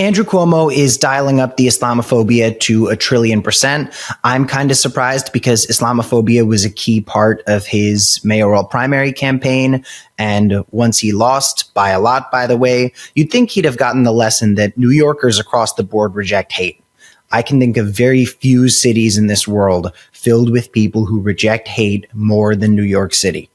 Andrew Cuomo is dialing up the Islamophobia to 1,000,000,000%. I'm kind of surprised because Islamophobia was a key part of his mayoral primary campaign. And once he lost by a lot, by the way, you'd think he'd have gotten the lesson that New Yorkers across the board reject hate. I can think of very few cities in this world filled with people who reject hate more than New York City.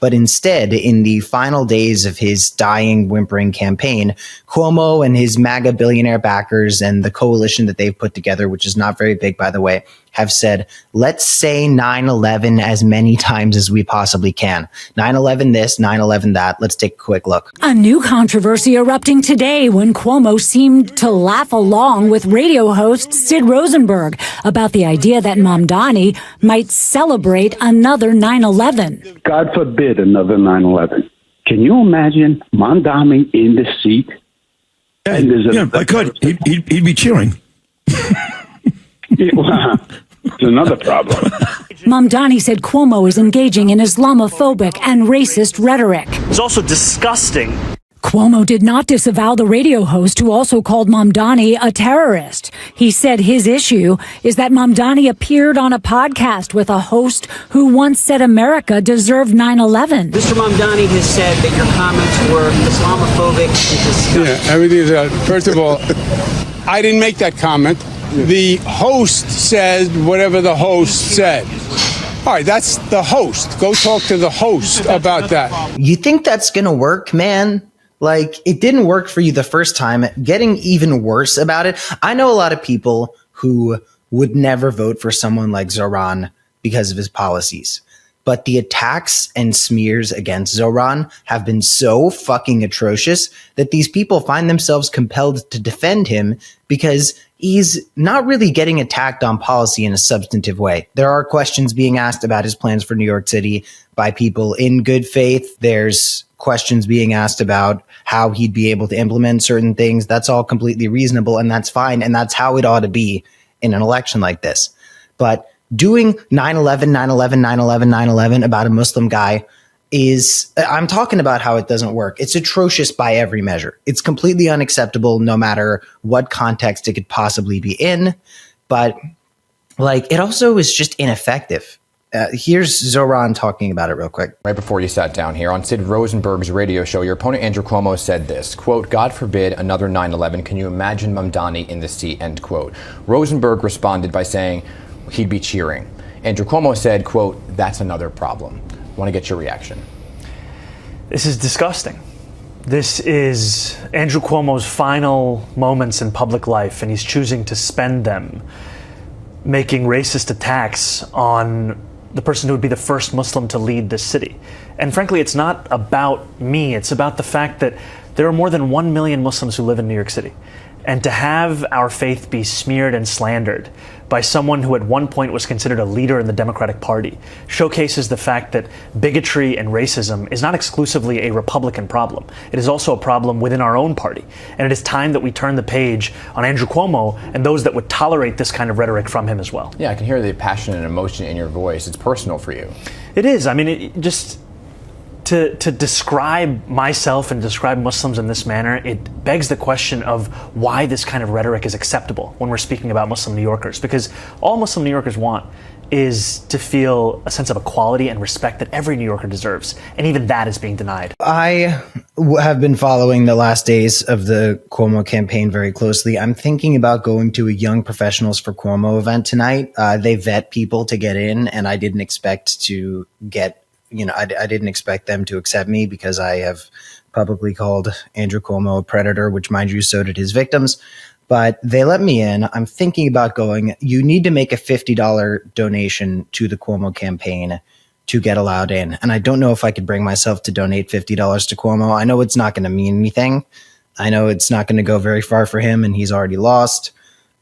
But instead, in the final days of his dying, whimpering campaign, Cuomo and his MAGA billionaire backers and the coalition that they've put together, which is not very big, by the way, have said, let's say 9/11 as many times as we possibly can. 9/11 this, 9/11 that. Let's take a quick look. A new controversy erupting today when Cuomo seemed to laugh along with radio host Sid Rosenberg about the idea that Mamdani might celebrate another 9/11. God forbid another 9/11. Can you imagine Mamdani in the seat? Yeah, I could. He'd be cheering. It's another problem. Mamdani said Cuomo is engaging in Islamophobic and racist rhetoric. It's also disgusting. Cuomo did not disavow the radio host who also called Mamdani a terrorist. He said his issue is that Mamdani appeared on a podcast with a host who once said America deserved 9/11. Mr. Mamdani has said that your comments were Islamophobic and disgusting. Yeah, everything is first of all, I didn't make that comment. The host said whatever the host said. All right, that's the host. Go talk to the host about that. You think that's going to work, man? Like, it didn't work for you the first time. Getting even worse about it. I know a lot of people who would never vote for someone like Zoran because of his policies. But the attacks and smears against Zoran have been so fucking atrocious that these people find themselves compelled to defend him because he's not really getting attacked on policy in a substantive way. There are questions being asked about his plans for New York City by people in good faith. There's questions being asked about how he'd be able to implement certain things. That's all completely reasonable, and that's fine, and that's how it ought to be in an election like this. But doing 9/11, 9/11, 9/11, 9/11 about a Muslim guy is, I'm talking about how it doesn't work. It's atrocious by every measure. It's completely unacceptable no matter what context it could possibly be in. But like, it also is just ineffective. Here's Zoran talking about it real quick. Right before you sat down here on Sid Rosenberg's radio show, your opponent Andrew Cuomo said this, quote, God forbid another 9/11. Can you imagine Mamdani in the seat, end quote. Rosenberg responded by saying he'd be cheering. Andrew Cuomo said, quote, that's another problem. I want to get your reaction. This is disgusting. This is Andrew Cuomo's final moments in public life, and he's choosing to spend them making racist attacks on the person who would be the first Muslim to lead this city. And frankly, it's not about me. It's about the fact that there are more than 1 million Muslims who live in New York City. And to have our faith be smeared and slandered by someone who at one point was considered a leader in the Democratic Party showcases the fact that bigotry and racism is not exclusively a Republican problem. It is also a problem within our own party. And it is time that we turn the page on Andrew Cuomo and those that would tolerate this kind of rhetoric from him as well. Yeah, I can hear the passion and emotion in your voice. It's personal for you. It is. I mean, it just to describe myself and describe Muslims in this manner, it begs the question of why this kind of rhetoric is acceptable when we're speaking about Muslim New Yorkers. Because all Muslim New Yorkers want is to feel a sense of equality and respect that every New Yorker deserves. And even that is being denied. I have been following the last days of the Cuomo campaign very closely. I'm thinking about going to a Young Professionals for Cuomo event tonight. They vet people to get in, and I didn't expect to get I didn't expect them to accept me because I have publicly called Andrew Cuomo a predator, which, mind you, so did his victims. But they let me in. I'm thinking about going. You need to make a $50 donation to the Cuomo campaign to get allowed in. And I don't know if I could bring myself to donate $50 to Cuomo. I know it's not going to mean anything. I know it's not going to go very far for him, and he's already lost.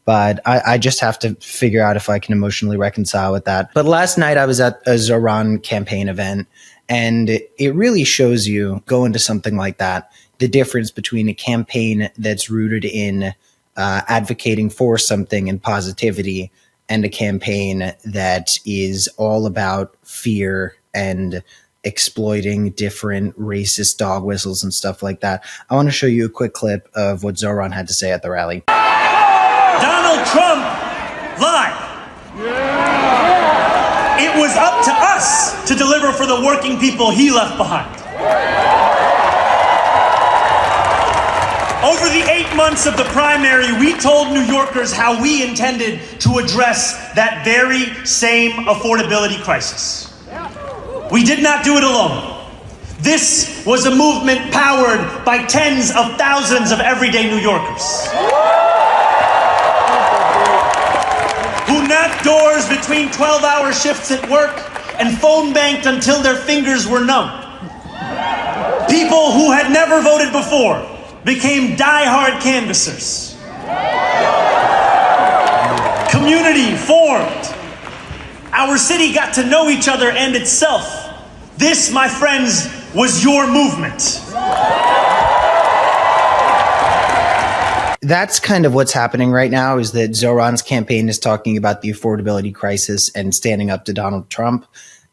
But I just have to figure out if I can emotionally reconcile with that. But last night I was at a Zoran campaign event, and it really shows you, going to something like that, the difference between a campaign that's rooted in advocating for something and positivity and a campaign that is all about fear and exploiting different racist dog whistles and stuff like that. I want to show you a quick clip of what Zoran had to say at the rally. Donald Trump lied. It was up to us to deliver for the working people he left behind. Over the 8 months of the primary, we told New Yorkers how we intended to address that very same affordability crisis. We did not do it alone. This was a movement powered by tens of thousands of everyday New Yorkers who knocked doors between 12-hour shifts at work and phone banked until their fingers were numb. People who had never voted before became die-hard canvassers. Community formed. Our city got to know each other and itself. This, my friends, was your movement. That's kind of what's happening right now, is that Zoran's campaign is talking about the affordability crisis and standing up to Donald Trump.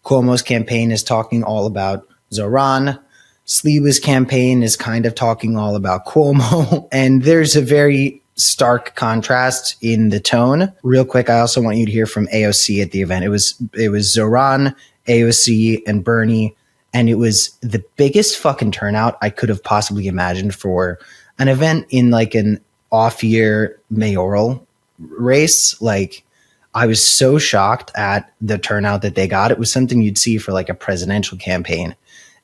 Cuomo's campaign is talking all about Zoran. Sliwa's campaign is kind of talking all about Cuomo. And there's a very stark contrast in the tone. Real quick, I also want you to hear from AOC at the event. It was Zoran, AOC, and Bernie, and it was the biggest fucking turnout I could have possibly imagined for an event in like an off-year mayoral race. Like, I was so shocked at the turnout that they got. It was something you'd see for like a presidential campaign,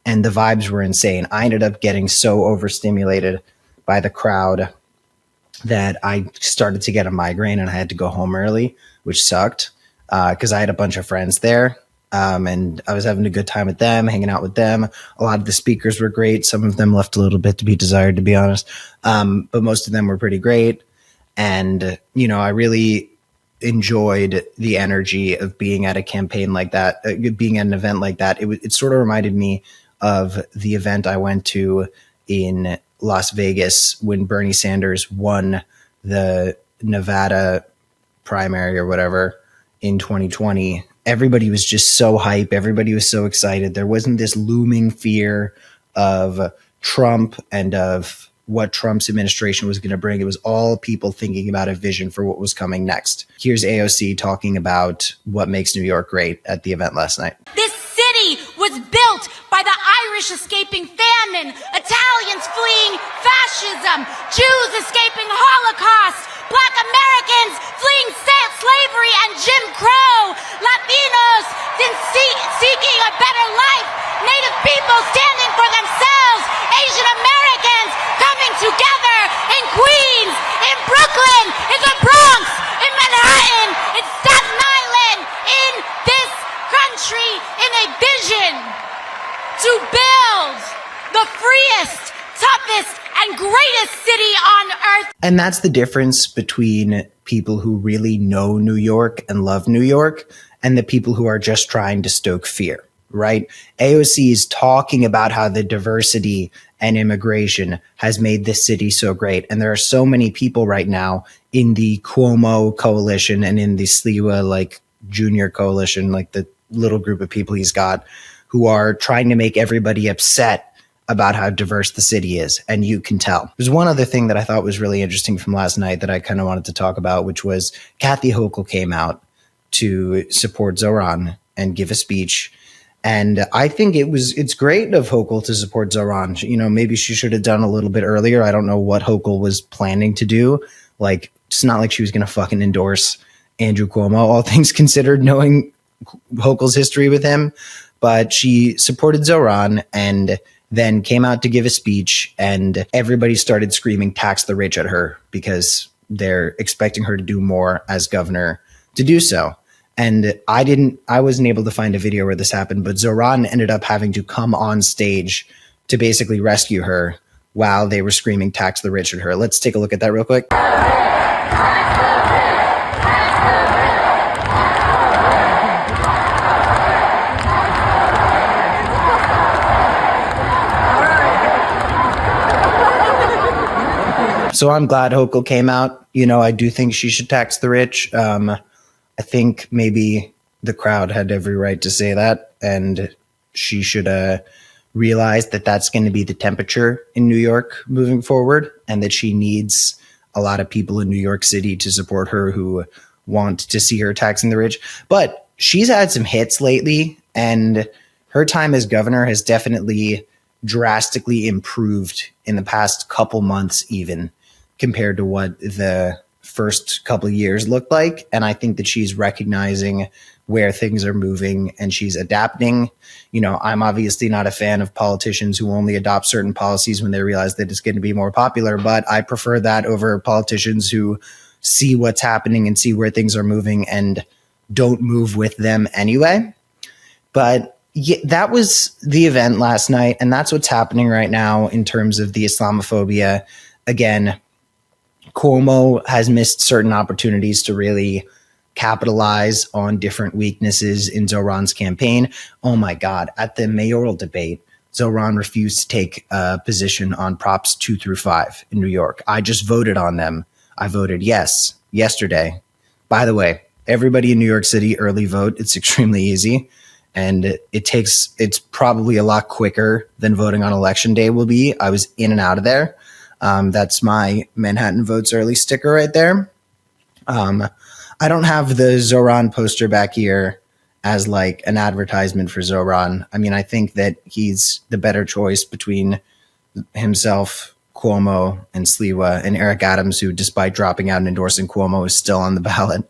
and the vibes were insane. I ended up getting so overstimulated by the crowd that I started to get a migraine and I had to go home early, which sucked because I had a bunch of friends there. And I was having a good time with them, hanging out with them. A lot of the speakers were great. Some of them left a little bit to be desired, to be honest. But most of them were pretty great. And, you know, I really enjoyed the energy of being at a campaign like that, being at an event like that. It sort of reminded me of the event I went to in Las Vegas when Bernie Sanders won the Nevada primary or whatever in 2020. Everybody was just so hype. Everybody was so excited. There wasn't this looming fear of Trump and of what Trump's administration was going to bring. It was all people thinking about a vision for what was coming next. Here's AOC talking about what makes New York great at the event last night. This city was built by the Irish escaping famine, Italians fleeing fascism, Jews escaping Holocaust, Black Americans fleeing slavery and Jim Crow, Latinos seeking a better life, Native people standing for themselves, Asian Americans coming together in Queens, in Brooklyn, in the Bronx, in Manhattan, in Staten Island, in this country, in a vision to build the freest, toughest, and greatest city on earth. And that's the difference between people who really know New York and love New York and the people who are just trying to stoke fear, right? AOC is talking about how the diversity and immigration has made this city so great. And there are so many people right now in the Cuomo coalition and in the Sliwa, like, junior coalition, like the little group of people he's got, who are trying to make everybody upset about how diverse the city is. And you can tell. There's one other thing that I thought was really interesting from last night that I kind of wanted to talk about, which was Kathy Hochul came out to support Zoran and give a speech. And I think it's great of Hochul to support Zoran. You know, maybe she should have done a little bit earlier. I don't know what Hochul was planning to do. Like, it's not like she was going to fucking endorse Andrew Cuomo, all things considered, knowing Hochul's history with him. But she supported Zoran and then came out to give a speech, and everybody started screaming tax the rich at her because they're expecting her to do more as governor to do so. And I wasn't able to find a video where this happened, but Zoran ended up having to come on stage to basically rescue her while they were screaming tax the rich at her. Let's take a look at that real quick. So I'm glad Hochul came out. You know, I do think she should tax the rich. I think maybe the crowd had every right to say that. And she should realize that that's going to be the temperature in New York moving forward, and that she needs a lot of people in New York City to support her who want to see her taxing the rich. But she's had some hits lately, and her time as governor has definitely drastically improved in the past couple months, even compared to what the first couple of years looked like. And I think that she's recognizing where things are moving and she's adapting. You know, I'm obviously not a fan of politicians who only adopt certain policies when they realize that it's going to be more popular, but I prefer that over politicians who see what's happening and see where things are moving and don't move with them anyway. But yeah, that was the event last night, and that's what's happening right now in terms of the Islamophobia. Again, Cuomo has missed certain opportunities to really capitalize on different weaknesses in Zoran's campaign. Oh my God, at the mayoral debate, Zoran refused to take a position on Props 2 through 5 in New York. I just voted on them. I voted yes yesterday. By the way, everybody in New York City, early vote. It's extremely easy. And it's probably a lot quicker than voting on election day will be. I was in and out of there. That's my Manhattan Votes Early sticker right there. I don't have the Zoran poster back here as like an advertisement for Zoran. I mean, I think that he's the better choice between himself, Cuomo, and Sliwa, and Eric Adams, who, despite dropping out and endorsing Cuomo, is still on the ballot.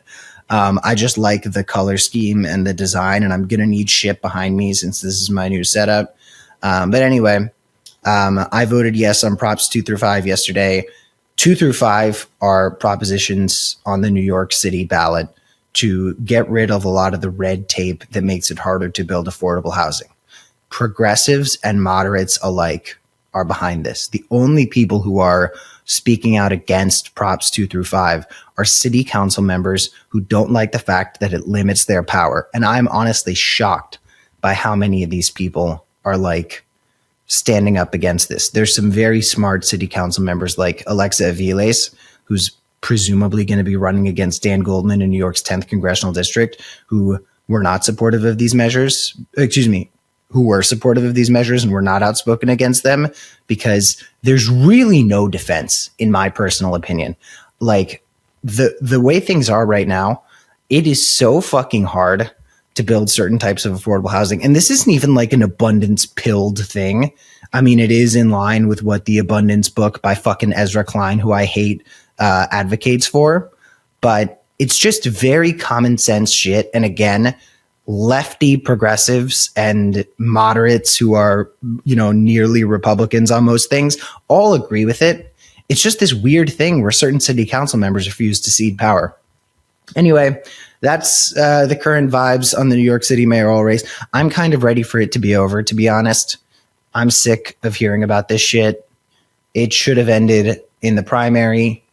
I just like the color scheme and the design, and I'm going to need shit behind me since this is my new setup. But anyway, I voted yes on Props 2 through 5 yesterday. 2 through 5 are propositions on the New York City ballot to get rid of a lot of the red tape that makes it harder to build affordable housing. Progressives and moderates alike are behind this. The only people who are speaking out against Props 2 through 5 are city council members who don't like the fact that it limits their power. And I'm honestly shocked by how many of these people are like standing up against this. There's some very smart city council members like Alexa Aviles, who's presumably going to be running against Dan Goldman in New York's 10th congressional district, who were not supportive of these measures. Who were supportive of these measures and were not outspoken against them, because there's really no defense, in my personal opinion. Like the way things are right now, it is so fucking hard to build certain types of affordable housing. And this isn't even like an abundance pilled thing. I mean, it is in line with what the abundance book by fucking Ezra Klein, who I hate, advocates for. But it's just very common sense shit. And again, lefty progressives and moderates who are, nearly Republicans on most things all agree with it. It's just this weird thing where certain city council members refuse to cede power. Anyway, that's the current vibes on the New York City mayoral race. I'm kind of ready for it to be over, to be honest. I'm sick of hearing about this shit. It should have ended in the primary.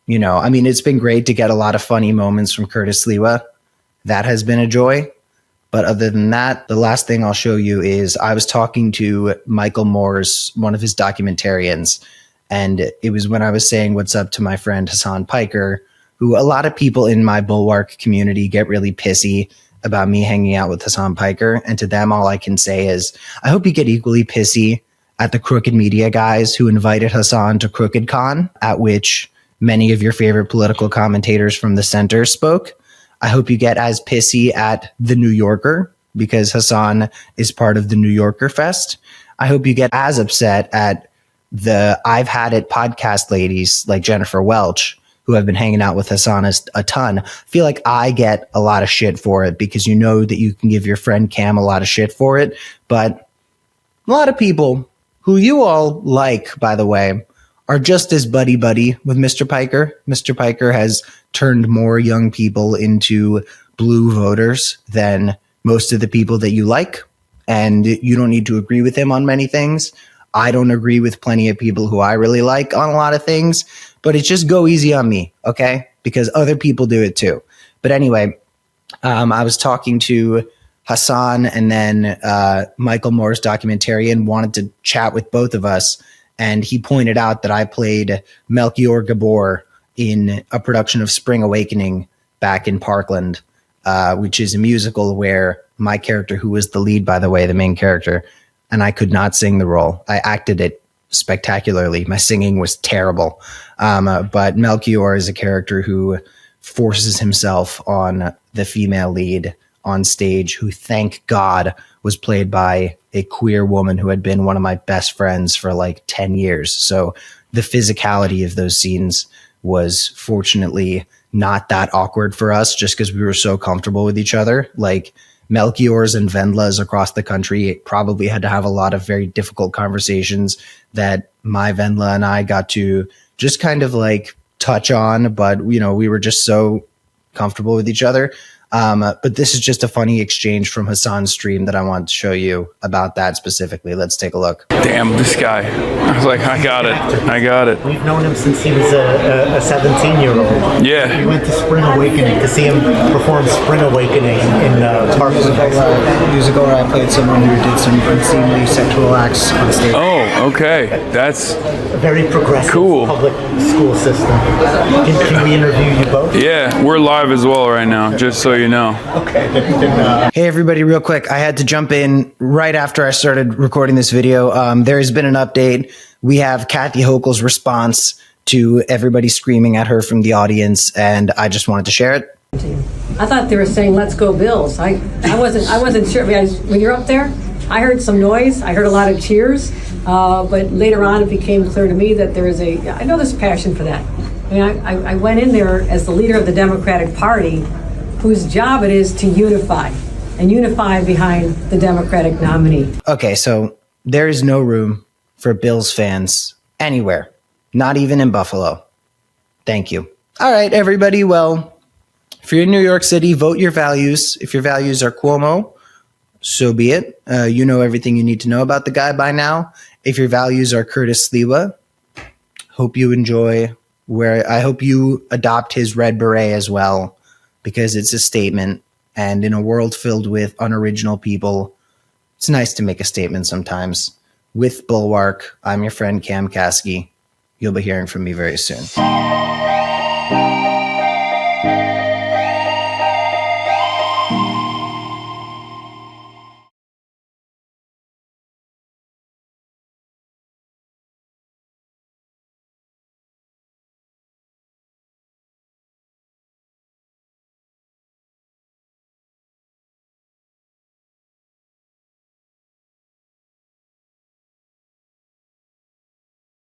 It's been great to get a lot of funny moments from Curtis Sliwa. That has been a joy. But other than that, the last thing I'll show you is I was talking to Michael Moores, one of his documentarians, and it was when I was saying what's up to my friend Hassan Piker, who a lot of people in my Bulwark community get really pissy about me hanging out with Hassan Piker. And to them, all I can say is, I hope you get equally pissy at the Crooked Media guys who invited Hassan to Crooked Con, at which many of your favorite political commentators from the center spoke. I hope you get as pissy at The New Yorker, because Hassan is part of the New Yorker Fest. I hope you get as upset at the I've Had It podcast ladies like Jennifer Welch, who have been hanging out with Hassan a ton. I feel like I get a lot of shit for it because you know that you can give your friend Cam a lot of shit for it. But a lot of people who you all like, by the way, are just as buddy-buddy with Mr. Piker. Mr. Piker has turned more young people into blue voters than most of the people that you like. And you don't need to agree with him on many things. I don't agree with plenty of people who I really like on a lot of things, but it's just go easy on me, okay? Because other people do it too. But anyway, I was talking to Hassan, and then Michael Moore's documentarian wanted to chat with both of us. And he pointed out that I played Melchior Gabor in a production of Spring Awakening back in Parkland. which is a musical where my character, who was the lead, by the way, the main character, and I could not sing the role. I acted it spectacularly. My singing was terrible. But Melchior is a character who forces himself on the female lead on stage, who, thank God, was played by a queer woman who had been one of my best friends for like 10 years. So the physicality of those scenes was fortunately not that awkward for us, just because we were so comfortable with each other. Like, Melchiors and Wendlas across the country probably had to have a lot of very difficult conversations that my Wendla and I got to just kind of like touch on, but you know, we were just so comfortable with each other. But this is just a funny exchange from Hassan's stream that I wanted to show you about that specifically. Let's take a look. Damn, this guy. I was like, I got it. We've known him since he was a 17-year-old. Yeah. We went to Spring Awakening to see him perform Spring Awakening in Parkland. Musical where I played someone who did some unseemly sexual acts on stage. Oh, okay. That's a very progressive cool. Public school system. Can we interview you both? Yeah, we're live as well right now, just so you know. Okay. Hey everybody, real quick, I had to jump in right after I started recording this video. There has been an update. We have Kathy Hochul's response to everybody screaming at her from the audience, and I just wanted to share it. I thought they were saying "Let's go Bills." I wasn't sure. I mean, when you're up there, I heard some noise. I heard a lot of cheers, but later on, it became clear to me that I know there's passion for that. I mean, I went in there as the leader of the Democratic Party, whose job it is to unify behind the Democratic nominee. Okay, so there is no room for Bills fans anywhere, not even in Buffalo. Thank you. All right, everybody. Well, if you're in New York City, vote your values. If your values are Cuomo, so be it. You know everything you need to know about the guy by now. If your values are Curtis Sliwa, hope you enjoy I hope you adopt his red beret as well, because it's a statement. And in a world filled with unoriginal people, it's nice to make a statement sometimes. With Bulwark, I'm your friend Cam Kasky. You'll be hearing from me very soon.